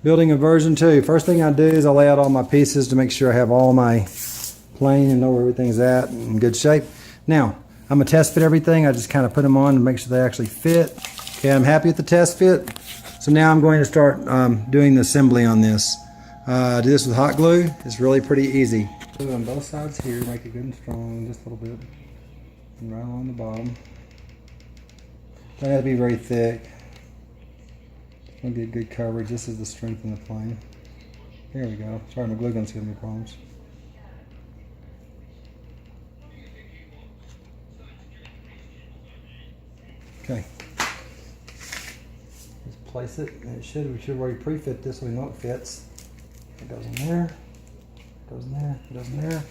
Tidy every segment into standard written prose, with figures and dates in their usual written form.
Building a version 2. First thing I do is I lay out all my pieces to make sure I have all my plane and know where everything's at in good shape. Now, I'm going to test fit everything. I just kind of put them on to make sure they actually fit. Okay, I'm happy with the test fit. So now I'm going to start doing the assembly on this. Do this with hot glue. It's really pretty easy. Glue on both sides here, make it good and strong, just a little bit. And right along the bottom. Don't have to be very thick. It's going to get good coverage. This is the strength in the plane. There we go. Sorry, my glue gun's giving me problems. Okay. Just place it, and we should already pre-fit this so we know it fits. It goes in there, goes in there, goes in there.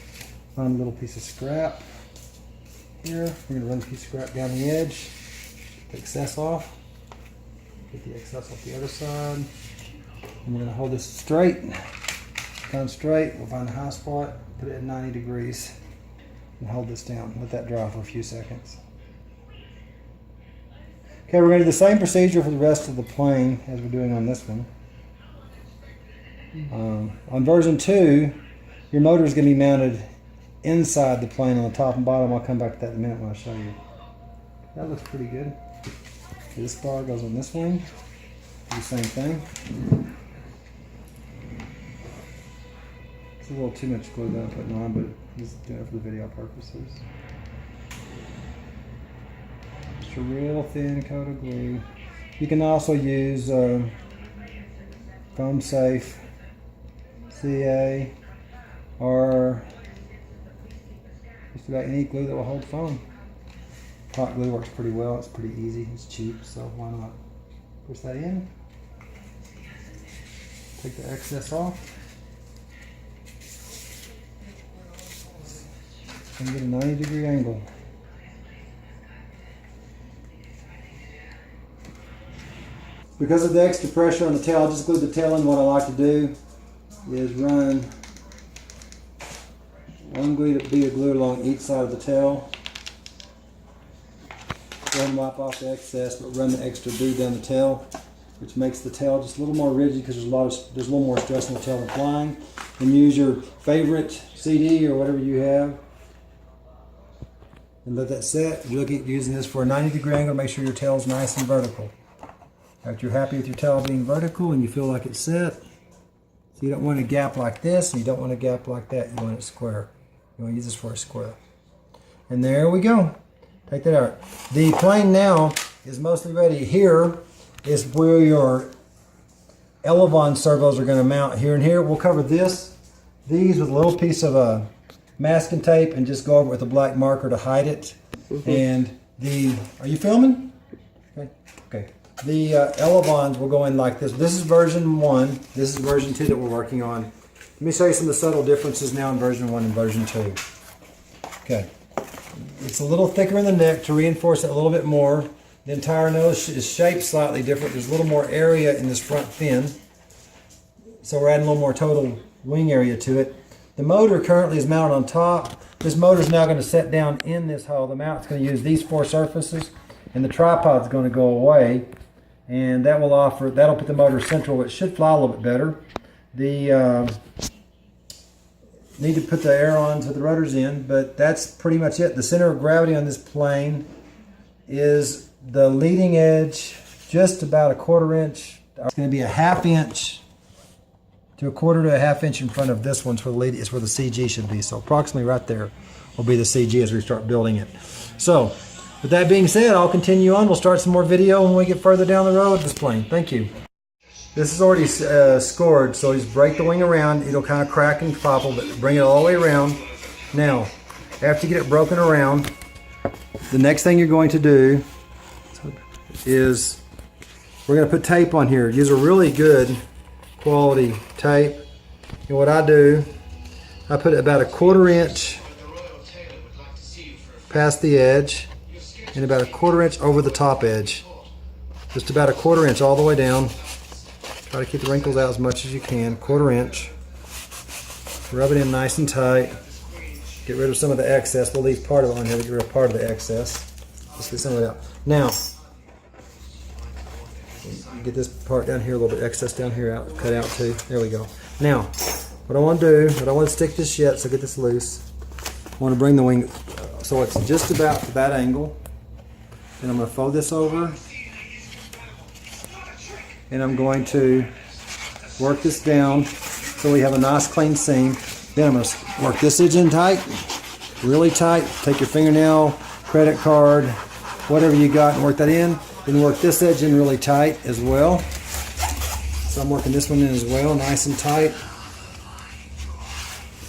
Run a little piece of scrap here. We're going to run a piece of scrap down the edge. The excess off. Get the excess off the other side. And we're going to hold this straight. Down straight. We'll find the high spot, put it at 90 degrees, and hold this down. Let that dry for a few seconds. Okay, we're going to do the same procedure for the rest of the plane as we're doing on this one. On version 2, your motor is going to be mounted inside the plane on the top and bottom. I'll come back to that in a minute when I show you. That looks pretty good. This bar goes on this wing. Do the same thing. It's a little too much glue that I'm putting on, but he's doing it for the video purposes. Just a real thin coat of glue. You can also use foam safe, CA, or just about any glue that will hold foam. Hot glue works pretty well. It's pretty easy. It's cheap, so why not push that in? Take the excess off. And get a 90-degree angle. Because of the extra pressure on the tail, I just glued the tail in. What I like to do is run one bead of glue along each side of the tail. Go ahead and wipe off the excess, but run the extra bead down the tail, which makes the tail just a little more rigid because there's a little more stress on the tail than flying. And use your favorite CD or whatever you have, and let that set. You're looking at using this for a 90-degree angle. Make sure your tail is nice and vertical. After you're happy with your tail being vertical and you feel like it's set, so you don't want a gap like this, and you don't want a gap like that. You want it square. You want to use this for a square. And there we go. Take that out. The plane now is mostly ready. Here is where your elevon servos are going to mount. Here and here. We'll cover these with a little piece of masking tape and just go over it with a black marker to hide it. And are you filming? Okay. Okay. The elevons will go in like this. This is version 1. This is version 2 that we're working on. Let me show you some of the subtle differences now in version 1 and version 2. Okay. It's a little thicker in the neck to reinforce it a little bit more. The entire nose is shaped slightly different. There's a little more area in this front fin. So we're adding a little more total wing area to it. The motor currently is mounted on top. This motor is now going to set down in this hole. The mount's going to use these 4 surfaces, and the tripod's going to go away. And that'll put the motor central. It should fly a little bit better. Need to put the ailerons with the rotors in, but that's pretty much it. The center of gravity on this plane is the leading edge, just about a 1/4 inch. It's going to be a 1/2 inch to a 1/4 to a 1/2 inch in front of this one. It's where the CG should be. So approximately right there will be the CG as we start building it. So with that being said, I'll continue on. We'll start some more video when we get further down the road with this plane. Thank you. This is already scored, so just break the wing around. It'll kind of crack and popple, but bring it all the way around. Now, after you get it broken around, the next thing you're going to do is we're going to put tape on here. Use a really good quality tape. And what I do, I put about a 1/4 inch past the edge and about a 1/4 inch over the top edge. Just about a 1/4 inch all the way down. Try to keep the wrinkles out as much as you can. 1/4 inch. Rub it in nice and tight. Get rid of some of the excess. We'll leave part of it on here to get rid of part of the excess. Let's get some of it out. Now, Get this part down here, a little bit excess down here out, cut out too. There we go. Now, what I want to do, I don't want to stick this yet, so get this loose. I want to bring the wing so it's just about that angle. And I'm going to fold this over. And I'm going to work this down so we have a nice clean seam. Then I'm going to work this edge in tight, really tight. Take your fingernail, credit card, whatever you got, and work that in. Then work this edge in really tight as well. So I'm working this one in as well, nice and tight.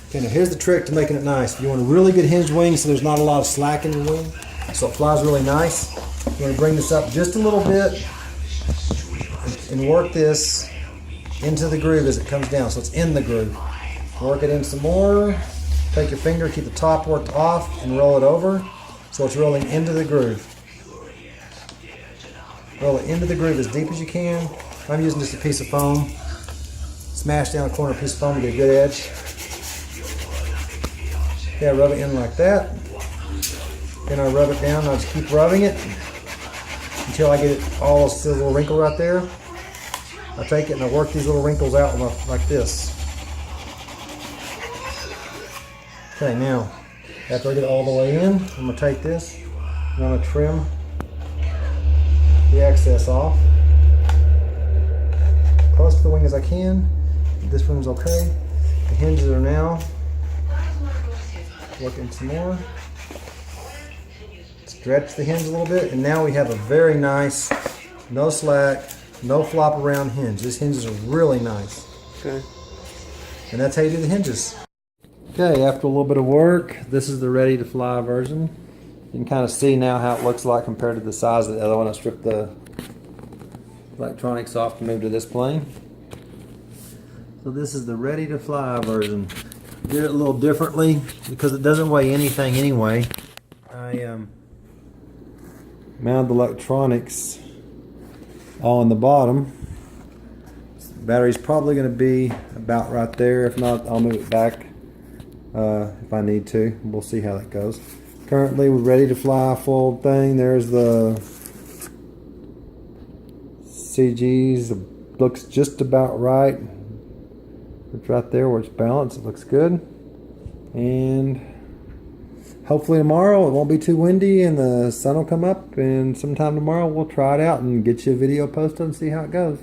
Okay, now here's the trick to making it nice. You want a really good hinged wing so there's not a lot of slack in your wing, so it flies really nice. You want to bring this up just a little bit and work this into the groove as it comes down, so it's in the groove. Work it in some more. Take your finger, keep the top worked off, and roll it over so it's rolling into the groove. Roll it into the groove as deep as you can. I'm using just a piece of foam. Smash down a corner piece of foam to get a good edge. Yeah, rub it in like that. Then I rub it down. I just keep rubbing it until I get it all this little wrinkle right there. I take it and I work these little wrinkles out like this. Okay, now after I get it all the way in, I'm going to take this and I'm going to trim the excess off. Close to the wing as I can. This one's okay. The hinges are now working some more. Stretch the hinge a little bit, and now we have a very nice, no slack, no flop around hinge. These hinges are really nice. Okay. And that's how you do the hinges. Okay, after a little bit of work, this is the ready to fly version. You can kind of see now how it looks like compared to the size of the other one. I stripped the electronics off to move to this plane. So this is the ready to fly version. Did it a little differently because it doesn't weigh anything anyway. I mounted the electronics all on the bottom. The battery's probably going to be about right there. If not, I'll move it back if I need to. We'll see how that goes. Currently, we're ready to fly full thing. There's the CGs. It looks just about right. It's right there where it's balanced. It looks good. And hopefully tomorrow it won't be too windy and the sun will come up, and sometime tomorrow we'll try it out and get you a video posted and see how it goes.